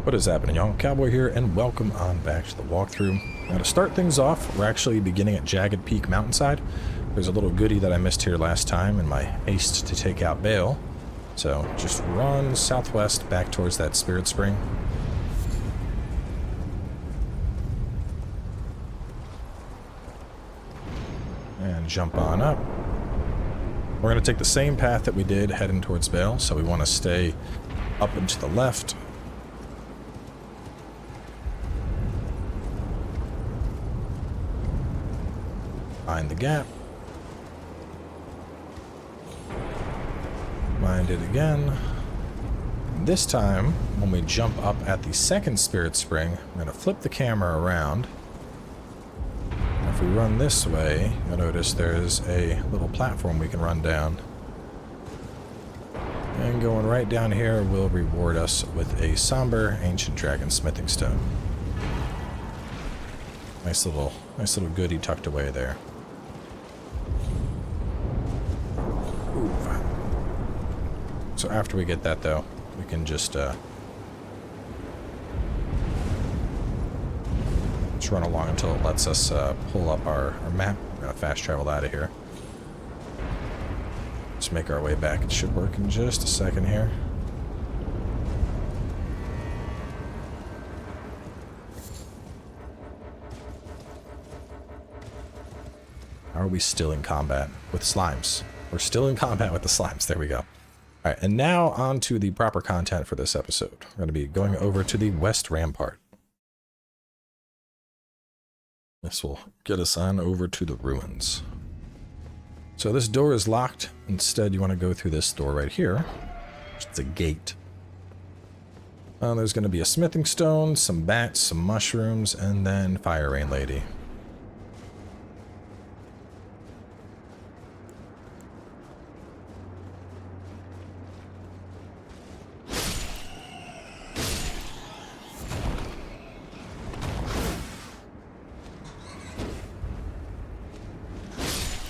What is happening, y'all? Cowboy here, and welcome on back to the walkthrough. Now, to start things off, we're actually beginning at Jagged Peak Mountainside. There's a little goodie that I missed here last time in my haste to take out Bale. So, just run southwest back towards that Spirit Spring. And jump on up. We're going to take the same path that we did heading towards Bale, so we want to stay up and to the left. Find the gap. Find it again. This time, when we jump up at the second Spirit Spring, we're going to flip the camera around. If we run this way, you'll notice there's a little platform we can run down. And going right down here will reward us with a somber ancient dragon smithing stone. Nice little goodie tucked away there. So after we get that, though, we can just run along until it lets us pull up our map. We're going to fast travel out of here. Just make our way back. It should work in just a second here. Are we still in combat with slimes? We're still in combat with the slimes. There we go. All right, and now on to the proper content for this episode. We're going to be going over to the West Rampart. This will get us on over to the ruins. So this door is locked. Instead, you want to go through this door right here. It's a gate. There's going to be a smithing stone, some bats, some mushrooms, and then Fire Rain Lady.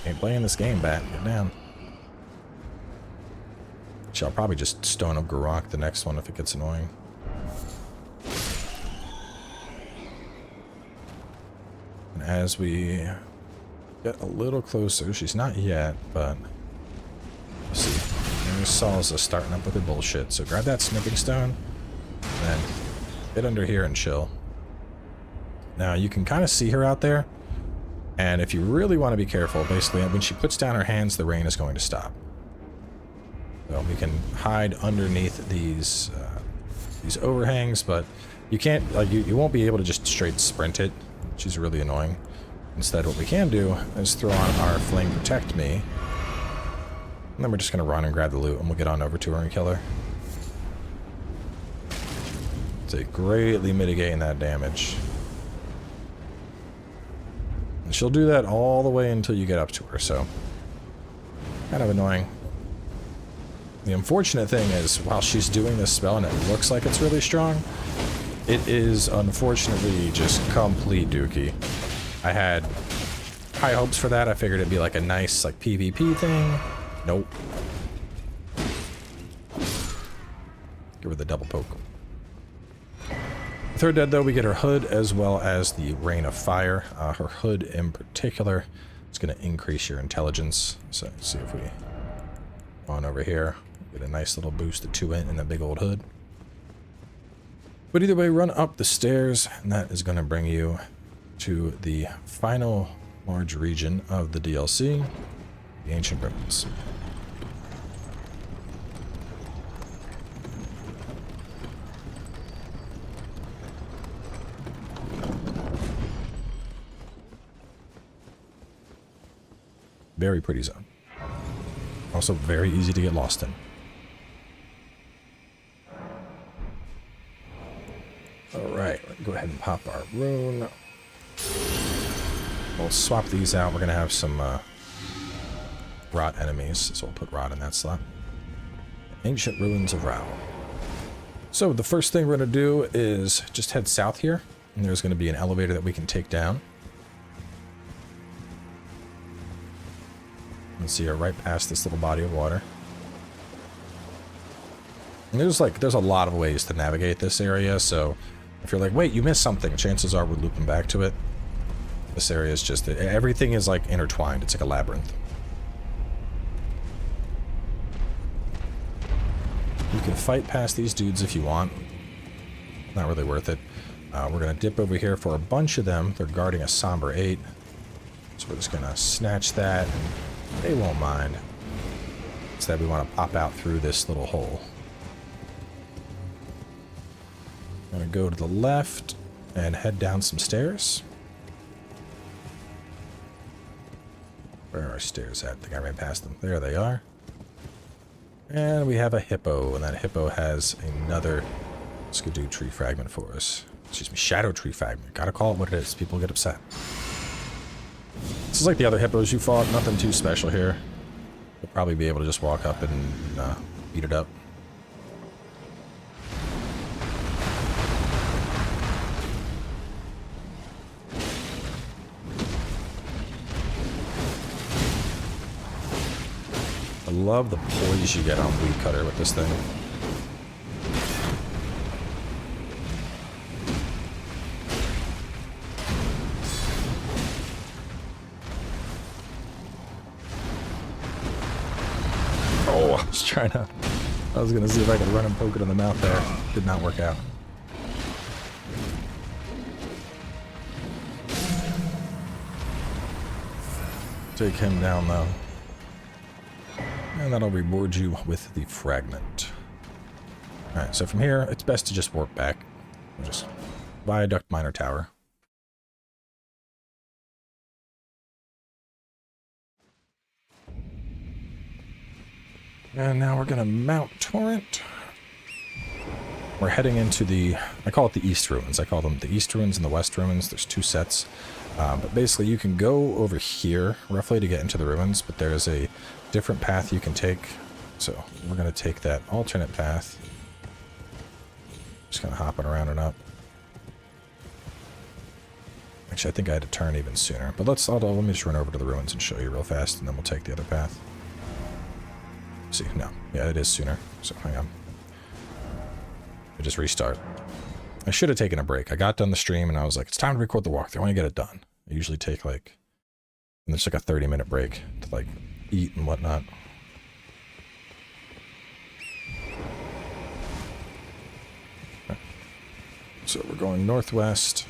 Ain't playing this game, bat. Get down. I'll probably just stone up Garrock the next one if it gets annoying. And as we get a little closer, she's not yet, but let's see. There's Salza starting up with her bullshit. So grab that smithing stone, and then get under here and chill. Now you can kind of see her out there. And if you really want to be careful, basically, when she puts down her hands, the rain is going to stop. So we can hide underneath these overhangs, but you can't, like, you won't be able to just straight sprint it, which is really annoying. Instead, what we can do is throw on our Flame Protect Me, and then we're just going to run and grab the loot, and we'll get on over to her and kill her. So greatly mitigating that damage. And she'll do that all the way until you get up to her, so kind of annoying. The unfortunate thing is, while she's doing this spell and it looks like it's really strong, it is unfortunately just complete dookie. I had high hopes for that. I figured it'd be like a nice like PvP thing. Nope. Give her the double poke. With her dead, though, we get her hood as well as the Rain of Fire. Her hood in particular is going to increase your intelligence. So let's see if we go on over here. Get a nice little boost to 2 in the big old hood. But either way, run up the stairs, and that is going to bring you to the final large region of the DLC, the Ancient Ruins. Very pretty zone. Also very easy to get lost in. Alright, go ahead and pop our rune. We'll swap these out. We're going to have some rot enemies, so we'll put rot in that slot. Ancient Ruins of Rauh. So the first thing we're going to do is just head south here, and there's going to be an elevator that we can take down. And see her right past this little body of water. And there's a lot of ways to navigate this area, so if you're like, wait, you missed something, chances are we're looping back to it. This area is just, everything is like intertwined. It's like a labyrinth. You can fight past these dudes if you want. Not really worth it. We're going to dip over here for a bunch of them. They're guarding a somber 8. So we're just going to snatch that, and they won't mind. Instead, we want to pop out through this little hole. I'm going to go to the left and head down some stairs. Where are our stairs at? I think I ran past them. There they are. And we have a hippo, and that hippo has another skidoo tree fragment for us. Excuse me, shadow tree fragment. Gotta call it what it is. People get upset. This is like the other hippos you fought. Nothing too special here. You'll probably be able to just walk up and beat it up. I love the poise you get on Weed Cutter with this thing. Oh, I was gonna see if I could run and poke it in the mouth there. Did not work out. Take him down though. And that'll reward you with the fragment. Alright, so from here, it's best to just warp back. We'll just viaduct minor tower. And now we're going to mount Torrent. We're heading into the, I call it the East Ruins. I call them the East Ruins and the West Ruins. There's two sets. But basically you can go over here roughly to get into the ruins, but there's a different path you can take. So we're going to take that alternate path. Just kind of hopping around and up. Actually, I think I had to turn even sooner. But let me just run over to the ruins and show you real fast, and then we'll take the other path. See, no. Yeah, it is sooner. So hang on. I just restart. I should have taken a break. I got done the stream and I was like, it's time to record the walkthrough. I want to get it done. I usually take like, and there's like a 30-minute break to like eat and whatnot. Okay. So we're going northwest,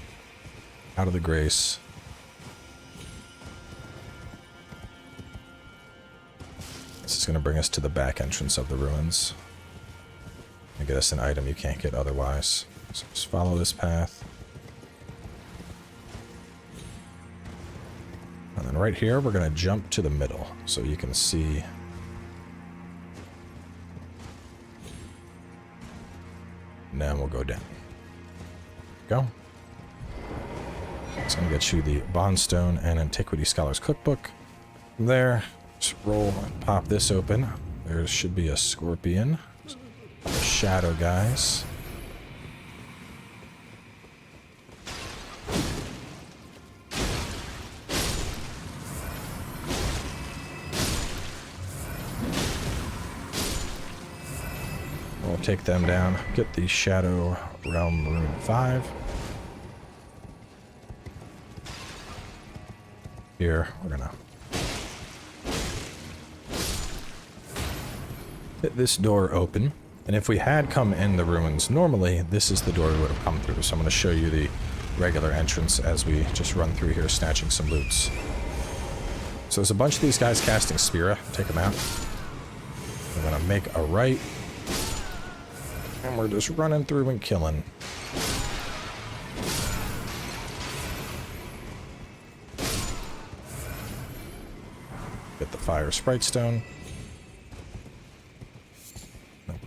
out of the Grace. This is going to bring us to the back entrance of the ruins. And get us an item you can't get otherwise. So just follow this path. And then right here, we're going to jump to the middle so you can see. And then we'll go down. Go. It's going to get you the Bondstone and Antiquity Scholar's Cookbook. From there, just roll and pop this open. There should be a scorpion. Shadow guys. We'll take them down. Get the Shadow Realm Rune 5. Here, we're gonna hit this door open. And if we had come in the ruins normally, this is the door we would have come through. So I'm going to show you the regular entrance as we just run through here, snatching some loots. So there's a bunch of these guys casting Spira. Take them out. We're going to make a right. And we're just running through and killing. Get the Fire Sprite Stone.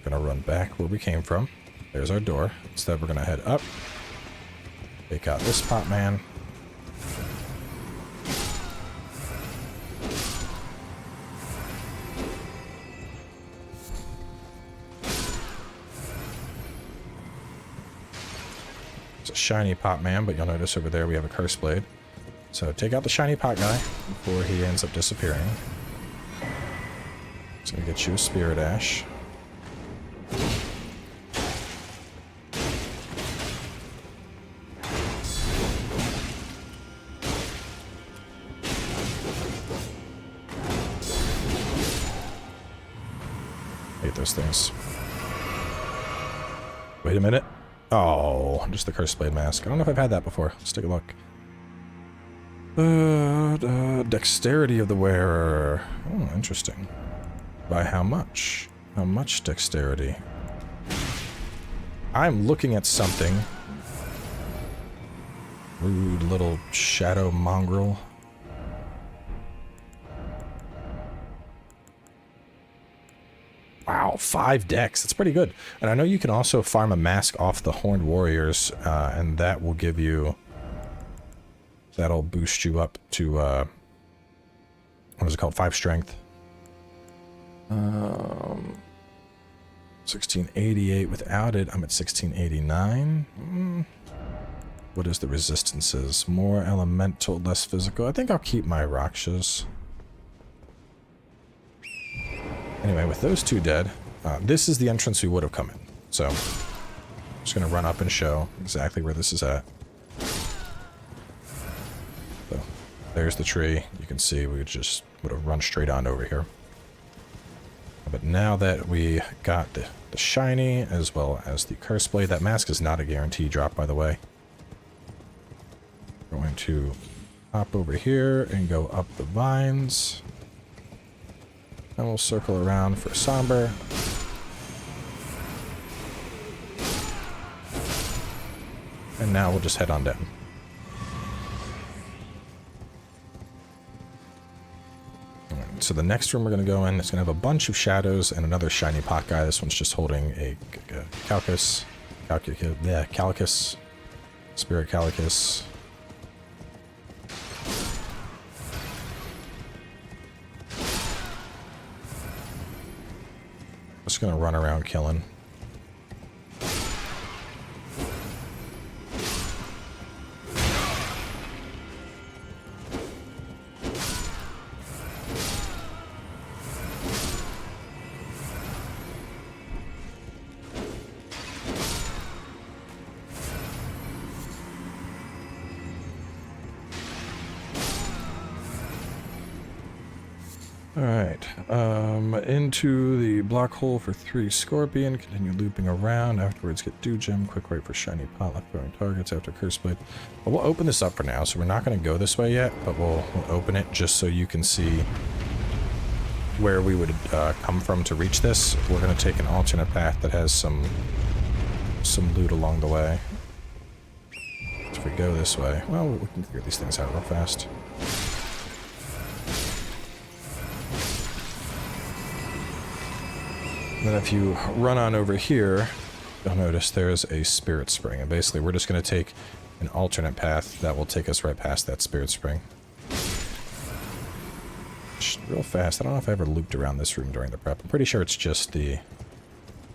We're going to run back where we came from. There's our door. Instead, we're going to head up. Take out this pot man. It's a shiny pot man, but you'll notice over there we have a curse blade. So take out the shiny pot guy before he ends up disappearing. It's going to get you a Spirit Ash. those things. Wait a minute. Oh, just the Cursed Blade Mask. I don't know if I've had that before. Let's take a look. Dexterity of the wearer. Oh, interesting. By how much? How much dexterity? I'm looking at something. Rude little shadow mongrel. Wow, 5 dex. That's pretty good. And I know you can also farm a mask off the Horned Warriors, and that will give you... That'll boost you up to, what is it called? 5 strength. 1688 without it. I'm at 1689. What is the resistances? More elemental, less physical. I think I'll keep my Rakshas. Anyway, with those 2 dead, this is the entrance we would have come in. So, I'm just going to run up and show exactly where this is at. So, there's the tree. You can see we just would have run straight on over here. But now that we got the shiny, as well as the Curse Blade, that mask is not a guarantee drop, by the way. We're going to hop over here and go up the vines. And we'll circle around for Somber. And now we'll just head on down. Alright, so the next room we're going to go in, it's going to have a bunch of shadows and another shiny pot guy. This one's just holding a Calcus. Calicus. Spirit Calicus. Just gonna run around killing. Alright, into the block hole for 3 scorpion, continue looping around, afterwards get dew gem, quick right for shiny pot, left going targets after curse blade. But we'll open this up for now, so we're not going to go this way yet, but we'll open it just so you can see where we would come from to reach this. We're going to take an alternate path that has some loot along the way. If we go this way, well, we can figure these things out real fast. Then if you run on over here, you'll notice there's a spirit spring. And basically, we're just going to take an alternate path that will take us right past that spirit spring. Real fast. I don't know if I ever looped around this room during the prep. I'm pretty sure it's just the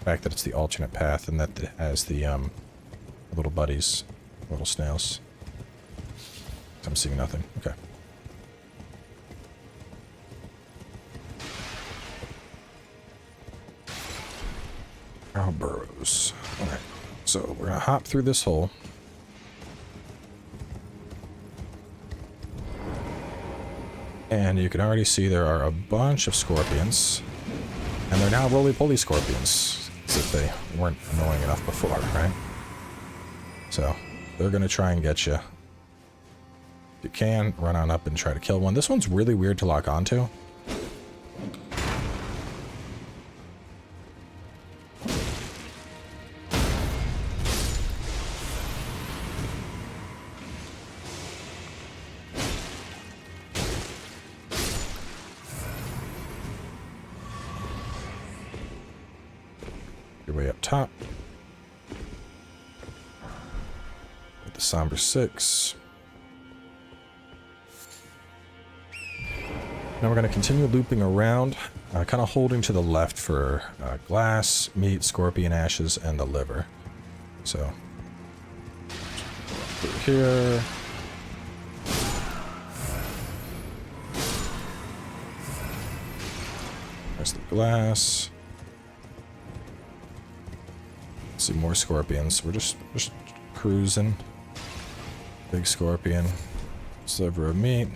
fact that it's the alternate path and that it has the little buddies, little snails. I'm seeing nothing. Okay. Rauh burrows. Alright, so we're gonna hop through this hole. And you can already see there are a bunch of scorpions. And they're now roly-poly scorpions. As if they weren't annoying enough before, right? So, they're gonna try and get you. If you can, run on up and try to kill one. This one's really weird to lock onto. Your way up top. With the Somber 6. Now we're going to continue looping around, kind of holding to the left for glass, meat, scorpion ashes, and the liver. So, through here. There's the glass. See more scorpions. We're just cruising. Big scorpion. Sliver of meat.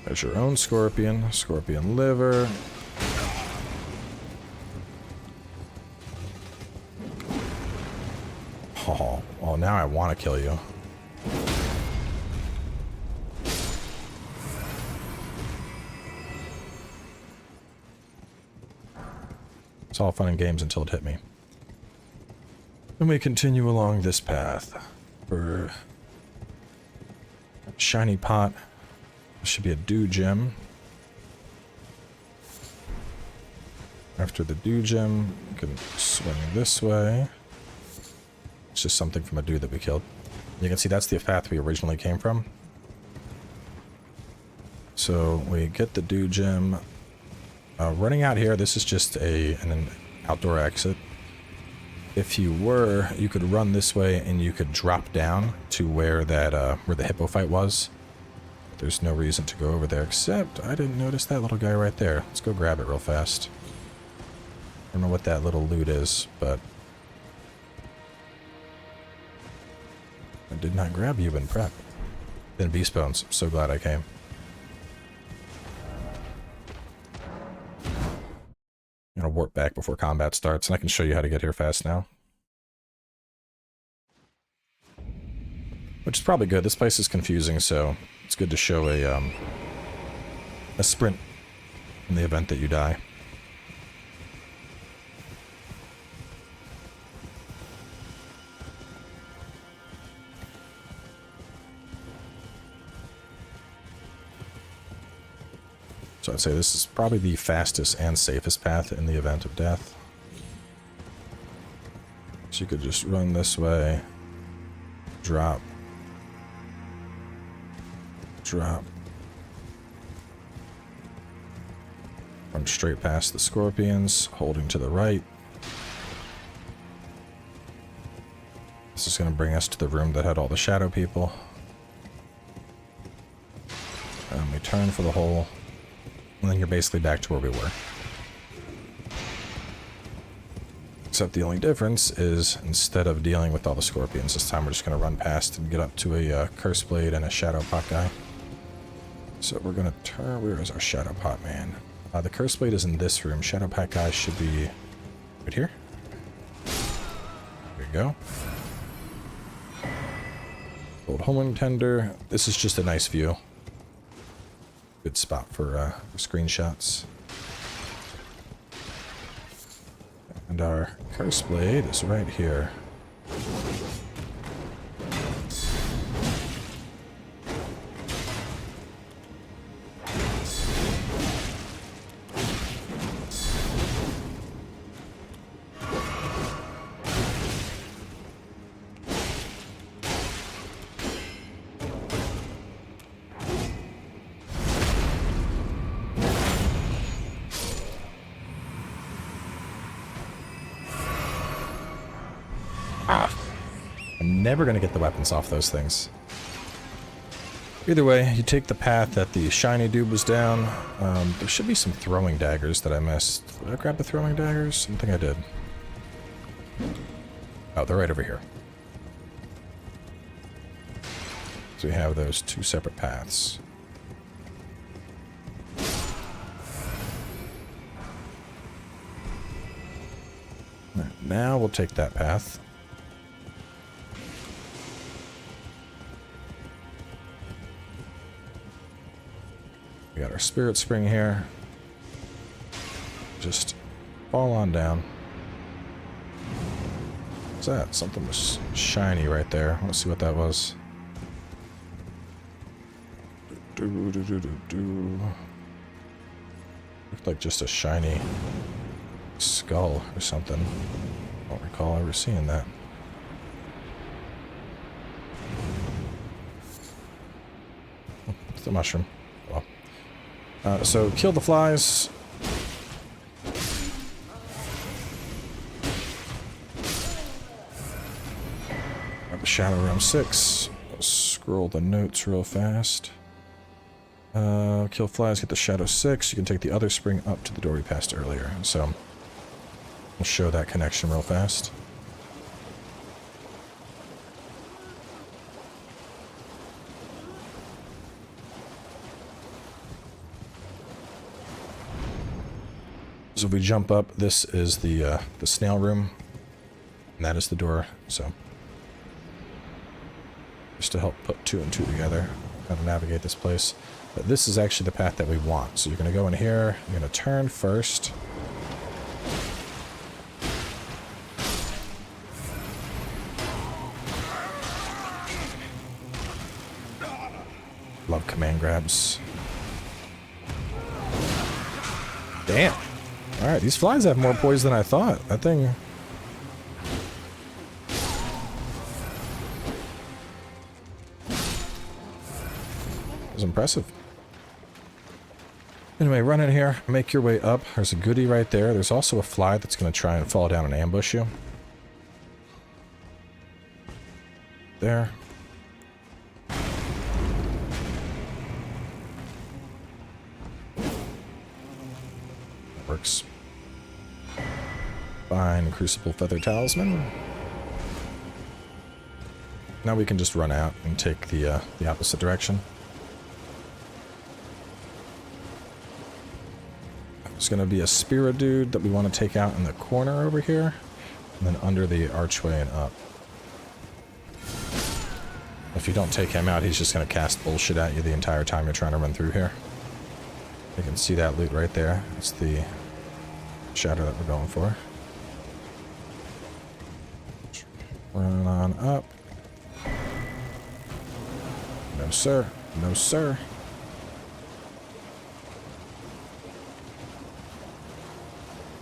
There's your own scorpion. Scorpion liver. Oh, now I want to kill you. It's all fun and games until it hit me. And we continue along this path for shiny pot. This should be a dew gem. After the dew gem, you can swing this way. It's just something from a dew that we killed. You can see that's the path we originally came from. So we get the dew gem. Running out here, this is just an outdoor exit. If you were, you could run this way and you could drop down to where that where the hippo fight was. There's no reason to go over there, except I didn't notice that little guy right there. Let's go grab it real fast. I don't know what that little loot is, but I did not grab you in prep. Then beast bones. I'm so glad I came. I'm gonna warp back before combat starts, and I can show you how to get here fast now. Which is probably good. This place is confusing, so it's good to show a sprint in the event that you die. So I'd say this is probably the fastest and safest path in the event of death. So you could just run this way, drop, drop, run straight past the scorpions, holding to the right. This is going to bring us to the room that had all the shadow people. And we turn for the hole. And then you're basically back to where we were. Except the only difference is, instead of dealing with all the scorpions, this time we're just going to run past and get up to a curse blade and a shadow pot guy. So we're going to turn... Where is our shadow pot man? The curse blade is in this room. Shadow pot guy should be right here. There we go. Old homing tender. This is just a nice view. Good spot for screenshots. And our curse blade is right here. I'm never going to get the weapons off those things. Either way, you take the path that the shiny dude was down. There should be some throwing daggers that I missed. Did I grab the throwing daggers? I don't think I did. Oh, they're right over here. So we have those two separate paths. Right, now we'll take that path. We got our spirit spring here. Just fall on down. What's that? Something was shiny right there. Let's see what that was. Looked like just a shiny skull or something. I don't recall ever seeing that. Oh, it's the mushroom. So kill the flies. Grab a shadow room 6. Scroll the notes real fast. Kill flies, get the shadow 6. You can take the other spring up to the door we passed earlier. So we'll show that connection real fast. So if we jump up, this is the snail room, and that is the door. So just to help put 2 and 2 together, how to navigate this place. But this is actually the path that we want. So you're going to go in here, you're going to turn first. Love command grabs. Damn. Alright, these flies have more poise than I thought. That thing... was impressive. Anyway, run in here, make your way up. There's a goodie right there. There's also a fly that's going to try and fall down and ambush you. There. Works. Fine, Crucible Feather Talisman. Now we can just run out and take the opposite direction. There's going to be a Spirit dude that we want to take out in the corner over here, and then under the archway and up. If you don't take him out, he's just going to cast bullshit at you the entire time you're trying to run through here. You can see that loot right there. It's the shadow that we're going for. Run on up. No sir. No sir.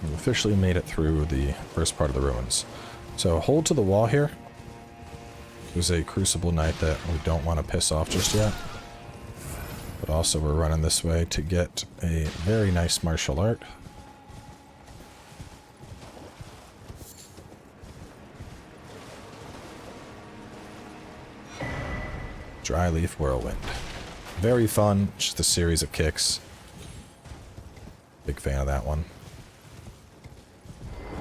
We've officially made it through the first part of the ruins. So hold to the wall here. There's a Crucible Knight that we don't want to piss off just yet. But also we're running this way to get a very nice martial art. Dry Leaf Whirlwind. Very fun, just a series of kicks. Big fan of that one.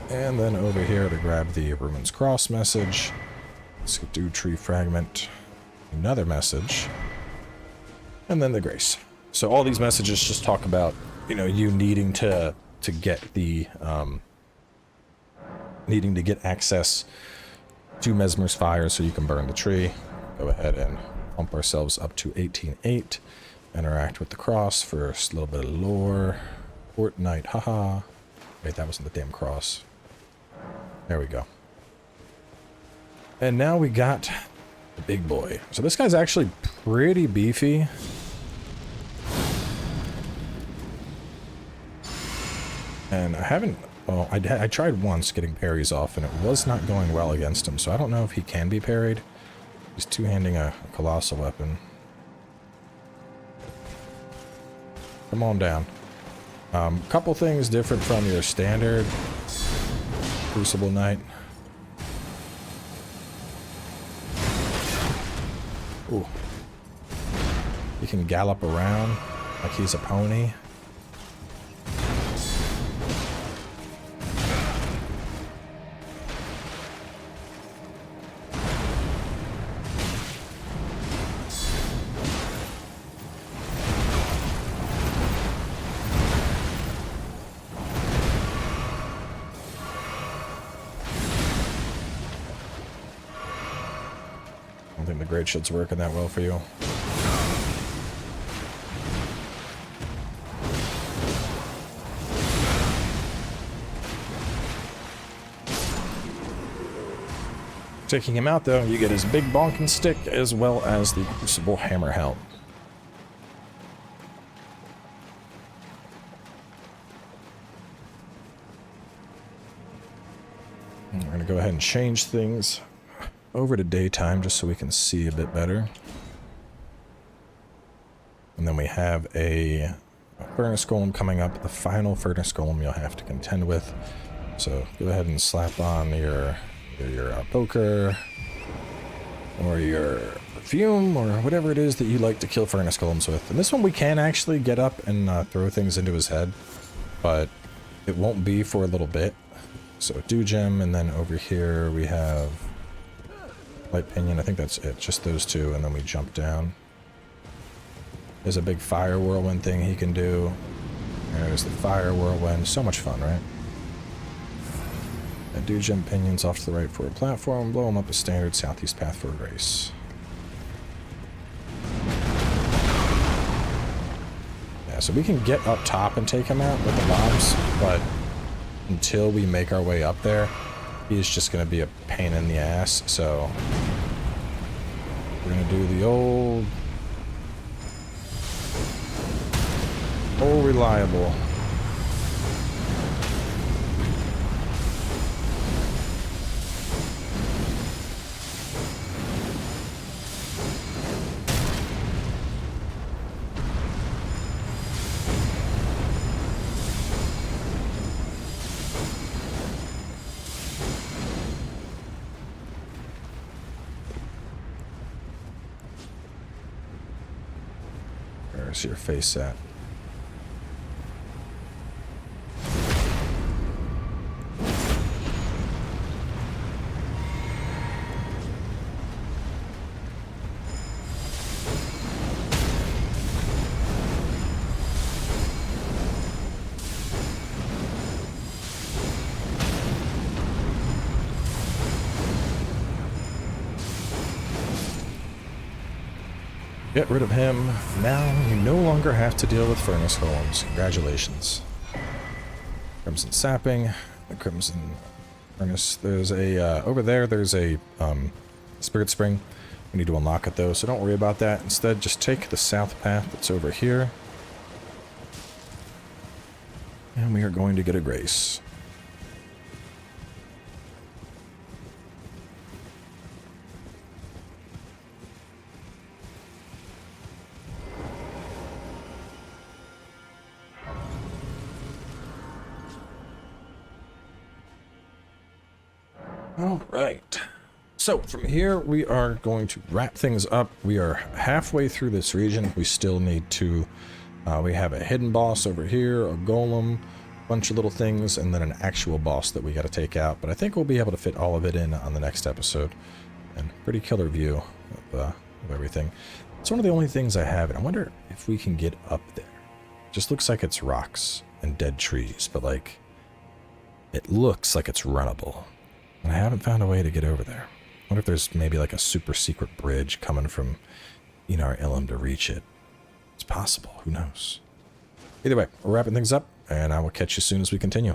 And then over here to grab the Ruin's Cross message. Erdtree fragment. Another message. And then the Grace. So all these messages just talk about, you know, you needing to get the needing to get access to Mesmer's Fire so you can burn the tree. Go ahead and pump ourselves up to 18.8. Interact with the cross for a little bit of lore. Fortnite, haha. Wait, that wasn't the damn cross. There we go. And now we got the big boy. So this guy's actually pretty beefy. And I haven't... Well, I tried once getting parries off, and it was not going well against him, so I don't know if he can be parried. He's two-handing a colossal weapon. Come on down. Couple things different from your standard Crucible Knight. Ooh. He can gallop around like he's a pony. I don't think the great shit's working that well for you. Taking him out though, you get his big bonking stick as well as the Crucible Hammer Helm. We're going to go ahead and change things over to daytime just so we can see a bit better. And then we have a Furnace Golem coming up, the final Furnace Golem you'll have to contend with. So go ahead and slap on your poker or your perfume or whatever it is that you like to kill Furnace Golems with. And this one we can actually get up and throw things into his head, but it won't be for a little bit. So Dew Gem, and then over here we have Light Pinion. I think that's it, just those two, and then we jump down. There's a big Fire Whirlwind thing he can do. There's the fire whirlwind. So much fun, right? I do jump pinions off to the right for a platform, blow them up a standard southeast path for a race. Yeah, so we can get up top and take him out with the mobs, but until we make our way up there, he's just going to be a pain in the ass, so we're going to do the old reliable. Where's your face at? Get rid of him. Now you no longer have to deal with furnace homes. Congratulations. Crimson sapping, the crimson furnace. There's a over there. There's a spirit spring. We need to unlock it though, so don't worry about that. Instead, just take the south path that's over here, and we are going to get a grace. All right. So from here, we are going to wrap things up. We are halfway through this region. We still need to, we have a hidden boss over here, a golem, a bunch of little things, and then an actual boss that we got to take out. But I think we'll be able to fit all of it in on the next episode. And pretty killer view of everything. It's one of the only things I have, and I wonder if we can get up there. Just looks like it's rocks and dead trees, but like, it looks like it's runnable. And I haven't found a way to get over there. I wonder if there's maybe like a super secret bridge coming from Enar Ilum to reach it. It's possible. Who knows? Either way, we're wrapping things up, and I will catch you soon as we continue.